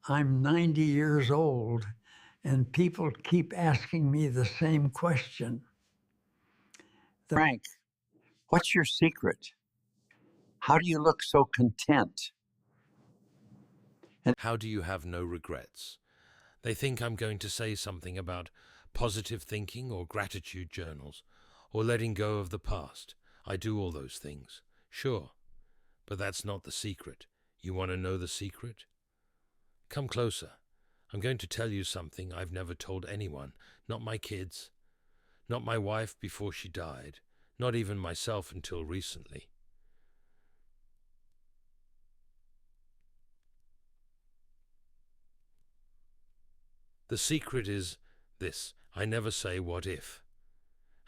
I'm 90 years old and people keep asking me the same question. Frank, what's your secret? How do you look so content? How do you have no regrets? They think I'm going to say something about positive thinking or gratitude journals or letting go of the past. I do all those things, sure, but that's not the secret. You want to know the secret? Come closer. I'm going to tell you something I've never told anyone, not my kids, not my wife before she died, not even myself until recently. The secret is this: I never say what if.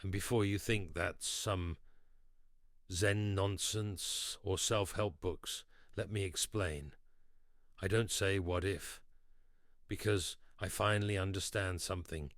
And before you think that's some Zen nonsense or self-help books, let me explain. I don't say what if, because I finally understand something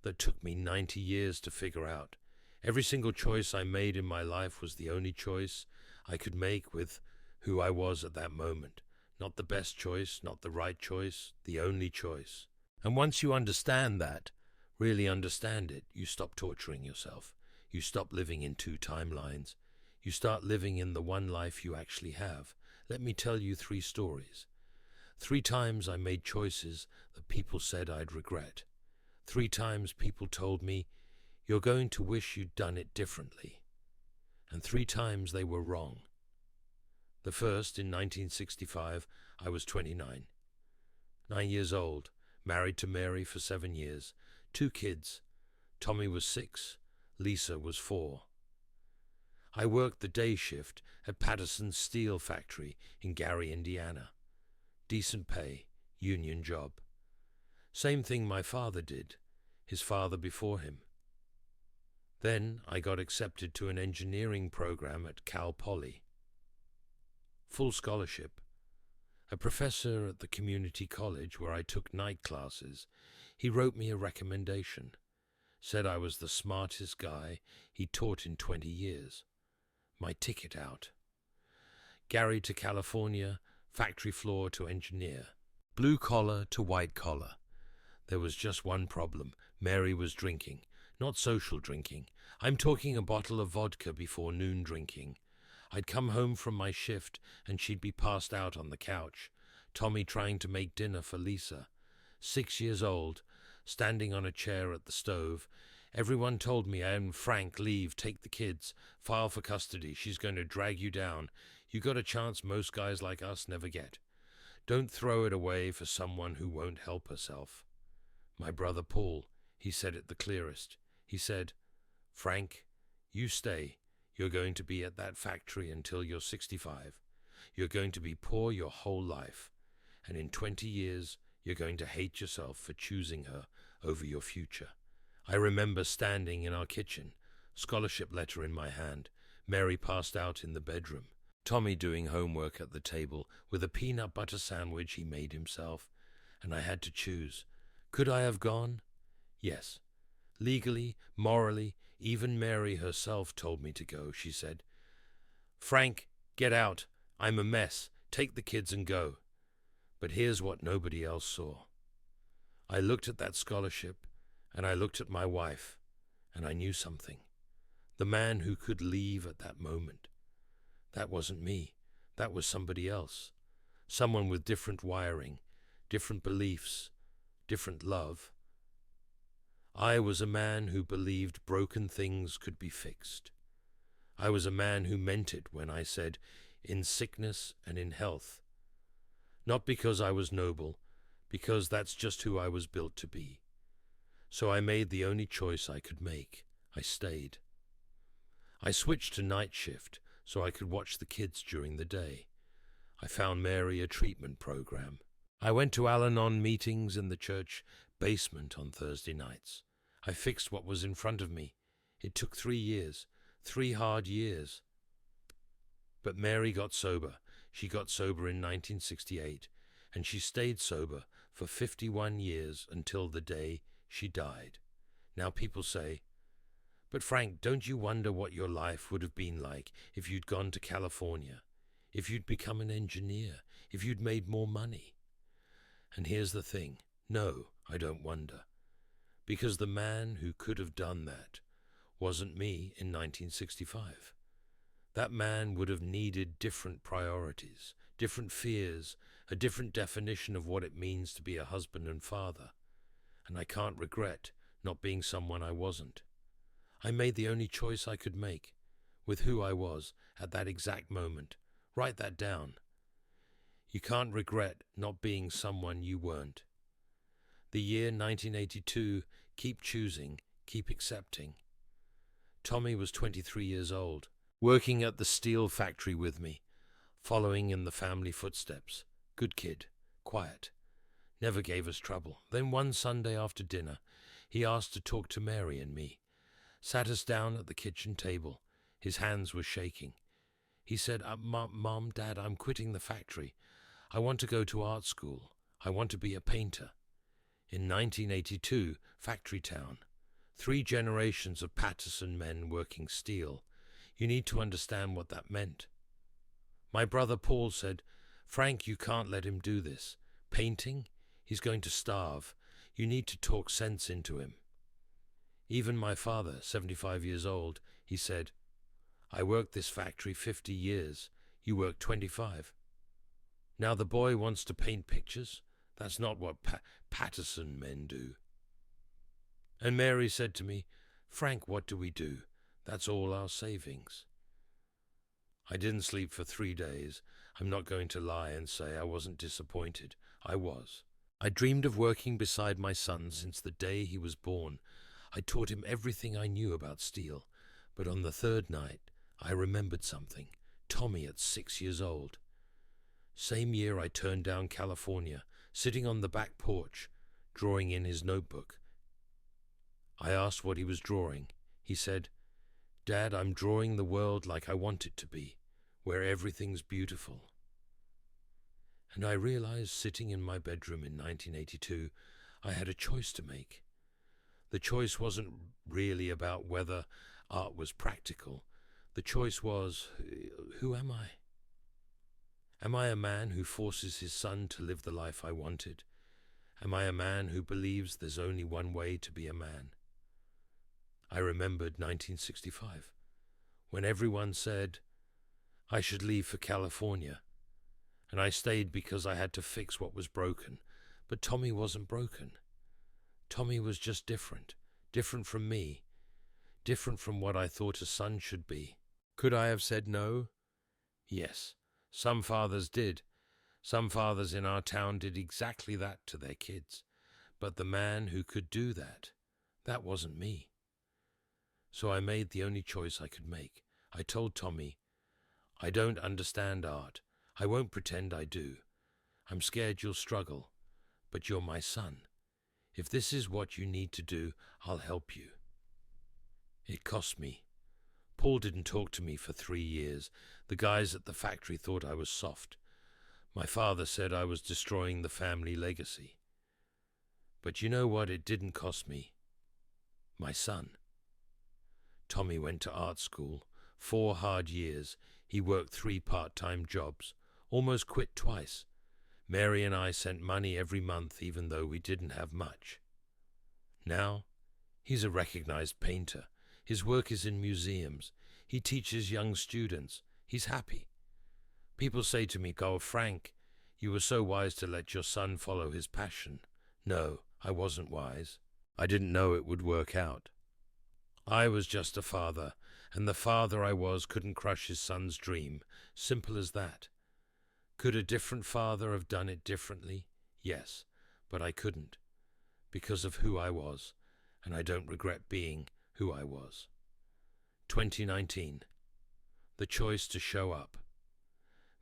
that took me 90 years to figure out. Every single choice I made in my life was the only choice I could make with who I was at that moment. Not the best choice, not the right choice, the only choice. And once you understand that, really understand it, you stop torturing yourself. You stop living in two timelines. You start living in the one life you actually have. Let me tell you 3 stories. 3 times I made choices that people said I'd regret. 3 times people told me, you're going to wish you'd done it differently. And 3 times they were wrong. The first, in 1965, I was 29. 9 years old, married to Mary for 7 years, 2 kids. Tommy was 6, Lisa was 4. I worked the day shift at Patterson's Steel Factory in Gary, Indiana. Decent pay, union job. Same thing my father did, his father before him. Then I got accepted to an engineering program at Cal Poly. Full scholarship. A professor at the community college where I took night classes, he wrote me a recommendation. Said I was the smartest guy he taught in 20 years. My ticket out. Gary to California, factory floor to engineer. Blue collar to white collar. There was just one problem. Mary was drinking. Not social drinking. I'm talking a bottle of vodka before noon drinking. I'd come home from my shift and she'd be passed out on the couch. Tommy trying to make dinner for Lisa. 6 years old, standing on a chair at the stove. Everyone told me, Frank, leave, take the kids, file for custody, she's going to drag you down. You got a chance most guys like us never get. Don't throw it away for someone who won't help herself. My brother Paul, he said it the clearest. He said, Frank, you stay. You're going to be at that factory until you're 65. You're going to be poor your whole life. And in 20 years, you're going to hate yourself for choosing her over your future. I remember standing in our kitchen, scholarship letter in my hand, Mary passed out in the bedroom, Tommy doing homework at the table with a peanut butter sandwich he made himself, and I had to choose. Could I have gone? Yes. Legally, morally, even Mary herself told me to go, she said. Frank, get out. I'm a mess. Take the kids and go. But here's what nobody else saw. I looked at that scholarship, and I looked at my wife, and I knew something. The man who could leave at that moment. That wasn't me. That was somebody else. Someone with different wiring, different beliefs, different love. I was a man who believed broken things could be fixed. I was a man who meant it when I said, in sickness and in health. Not because I was noble, because that's just who I was built to be. So I made the only choice I could make. I stayed. I switched to night shift so I could watch the kids during the day. I found Mary a treatment program. I went to Al-Anon meetings in the church basement on Thursday nights. I fixed what was in front of me. It took 3 years, 3 hard years. But Mary got sober. She got sober in 1968, and she stayed sober for 51 years until the day she died. Now people say, but Frank, don't you wonder what your life would have been like if you'd gone to California, if you'd become an engineer, if you'd made more money? And here's the thing. No, I don't wonder. Because the man who could have done that wasn't me in 1965. That man would have needed different priorities, different fears, a different definition of what it means to be a husband and father. And I can't regret not being someone I wasn't. I made the only choice I could make, with who I was at that exact moment. Write that down. You can't regret not being someone you weren't. The year 1982, keep choosing, keep accepting. Tommy was 23 years old, working at the steel factory with me, following in the family footsteps. Good kid, quiet, never gave us trouble. Then one Sunday after dinner, he asked to talk to Mary and me. Sat us down at the kitchen table. His hands were shaking. He said, Mom, Dad, I'm quitting the factory. I want to go to art school. I want to be a painter. In 1982, factory town. 3 generations of Patterson men working steel. You need to understand what that meant. My brother Paul said, Frank, you can't let him do this. Painting? He's going to starve. You need to talk sense into him. Even my father, 75 years old, he said, I worked this factory 50 years. You worked 25. Now the boy wants to paint pictures? That's not what Patterson men do. And Mary said to me, Frank, what do we do? That's all our savings. I didn't sleep for 3 days. I'm not going to lie and say I wasn't disappointed. I was. I dreamed of working beside my son since the day he was born. I taught him everything I knew about steel. But on the 3rd night, I remembered something. Tommy at 6 years old. Same year I turned down California, sitting on the back porch, drawing in his notebook. I asked what he was drawing. He said, Dad, I'm drawing the world like I want it to be, where everything's beautiful. And I realized sitting in my bedroom in 1982, I had a choice to make. The choice wasn't really about whether art was practical. The choice was, who am I? Am I a man who forces his son to live the life I wanted? Am I a man who believes there's only one way to be a man? I remembered 1965, when everyone said I should leave for California, and I stayed because I had to fix what was broken. But Tommy wasn't broken. Tommy was just different, different from me, different from what I thought a son should be. Could I have said no? Yes, some fathers did. Some fathers in our town did exactly that to their kids. But the man who could do that, that wasn't me. So I made the only choice I could make. I told Tommy, I don't understand art. I won't pretend I do. I'm scared you'll struggle, but you're my son. If this is what you need to do, I'll help you. It cost me. Paul didn't talk to me for 3 years. The guys at the factory thought I was soft. My father said I was destroying the family legacy. But you know what it didn't cost me? My son. Tommy went to art school. 4 hard years. He worked 3 part-time jobs. Almost quit twice. Mary and I sent money every month even though we didn't have much. Now, he's a recognized painter. His work is in museums. He teaches young students. He's happy. People say to me, "Oh, Frank, you were so wise to let your son follow his passion." No, I wasn't wise. I didn't know it would work out. I was just a father, and the father I was couldn't crush his son's dream. Simple as that. Could a different father have done it differently? Yes, but I couldn't, because of who I was, and I don't regret being who I was. 2019. The choice to show up.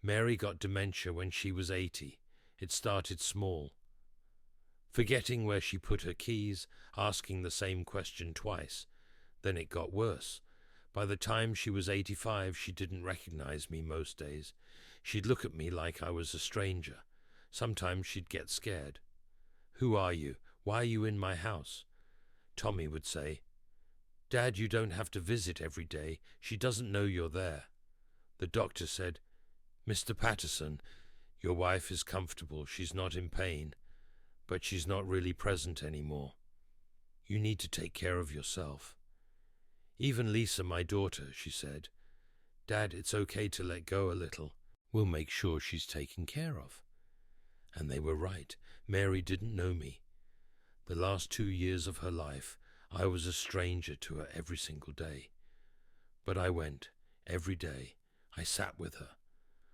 Mary got dementia when she was 80. It started small. Forgetting where she put her keys, asking the same question twice. Then it got worse. By the time she was 85, she didn't recognize me most days. She'd look at me like I was a stranger. Sometimes she'd get scared. "Who are you? Why are you in my house?" Tommy would say, "Dad, you don't have to visit every day. She doesn't know you're there." The doctor said, "Mr. Patterson, your wife is comfortable. She's not in pain." but she's not really present anymore. You need to take care of yourself. Even Lisa, my daughter, she said, "Dad, it's okay to let go a little. We'll make sure she's taken care of." And they were right. Mary didn't know me. The last 2 years of her life, I was a stranger to her every single day. But I went, every day. I sat with her.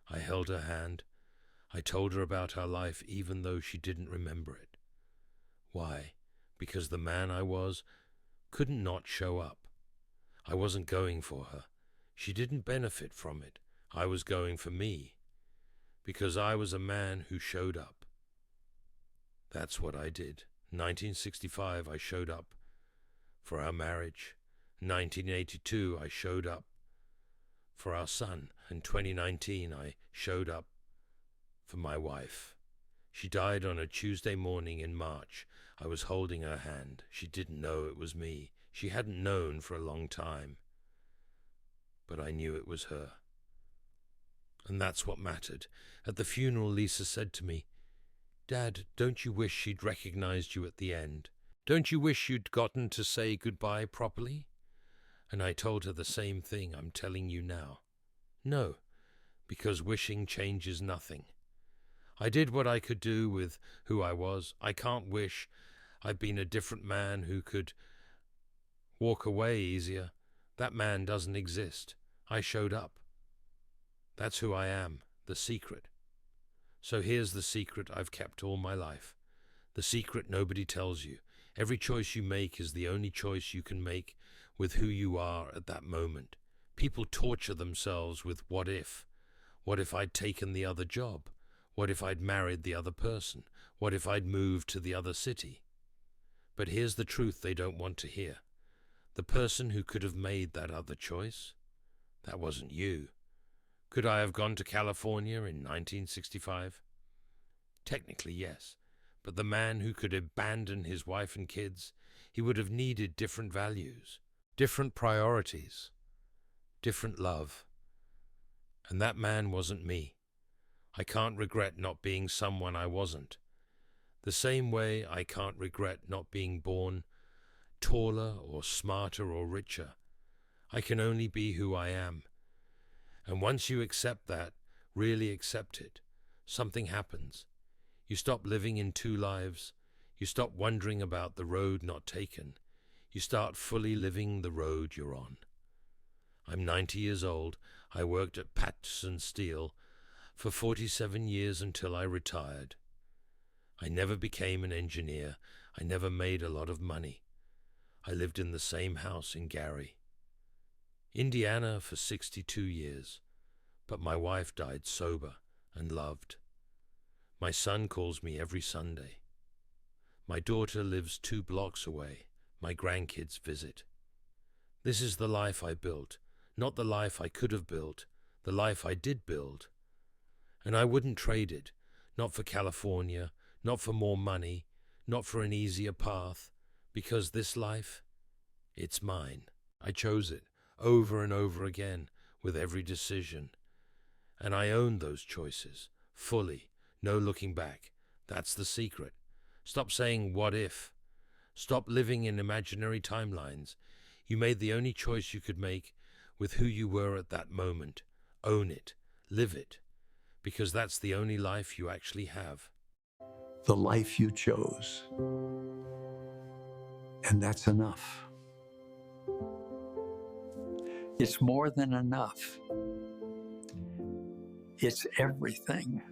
I held her hand. I told her about our life even though she didn't remember it. Why? Because the man I was couldn't not show up. I wasn't going for her. She didn't benefit from it. I was going for me. Because I was a man who showed up. That's what I did. 1965, I showed up for our marriage. 1982, I showed up for our son. In 2019, I showed up for my wife. She died on a Tuesday morning in March. I was holding her hand. She didn't know it was me. She hadn't known for a long time. But I knew it was her. And that's what mattered. At the funeral, Lisa said to me, "Dad, don't you wish she'd recognized you at the end? Don't you wish you'd gotten to say goodbye properly?" And I told her the same thing I'm telling you now. No, because wishing changes nothing. I did what I could do with who I was. I can't wish I'd been a different man who could walk away easier. That man doesn't exist. I showed up. That's who I am, the secret. So here's the secret I've kept all my life. The secret nobody tells you. Every choice you make is the only choice you can make with who you are at that moment. People torture themselves with what if. What if I'd taken the other job? What if I'd married the other person? What if I'd moved to the other city? But here's the truth they don't want to hear. The person who could have made that other choice, that wasn't you. Could I have gone to California in 1965? Technically, yes. But the man who could abandon his wife and kids, he would have needed different values, different priorities, different love. And that man wasn't me. I can't regret not being someone I wasn't. The same way I can't regret not being born taller or smarter or richer. I can only be who I am. And once you accept that, really accept it, something happens. You stop living in two lives. You stop wondering about the road not taken. You start fully living the road you're on. I'm 90 years old. I worked at Patterson Steel for 47 years until I retired. I never became an engineer. I never made a lot of money. I lived in the same house in Gary, Indiana for 62 years, but my wife died sober and loved. My son calls me every Sunday. My daughter lives 2 blocks away. My grandkids visit. This is the life I built, not the life I could have built, the life I did build. And I wouldn't trade it, not for California, not for more money, not for an easier path, because this life, it's mine. I chose it over and over again with every decision. And I own those choices, fully, no looking back. That's the secret. Stop saying, what if? Stop living in imaginary timelines. You made the only choice you could make with who you were at that moment. Own it. Live it. Because that's the only life you actually have. The life you chose. And that's enough. It's more than enough. It's everything.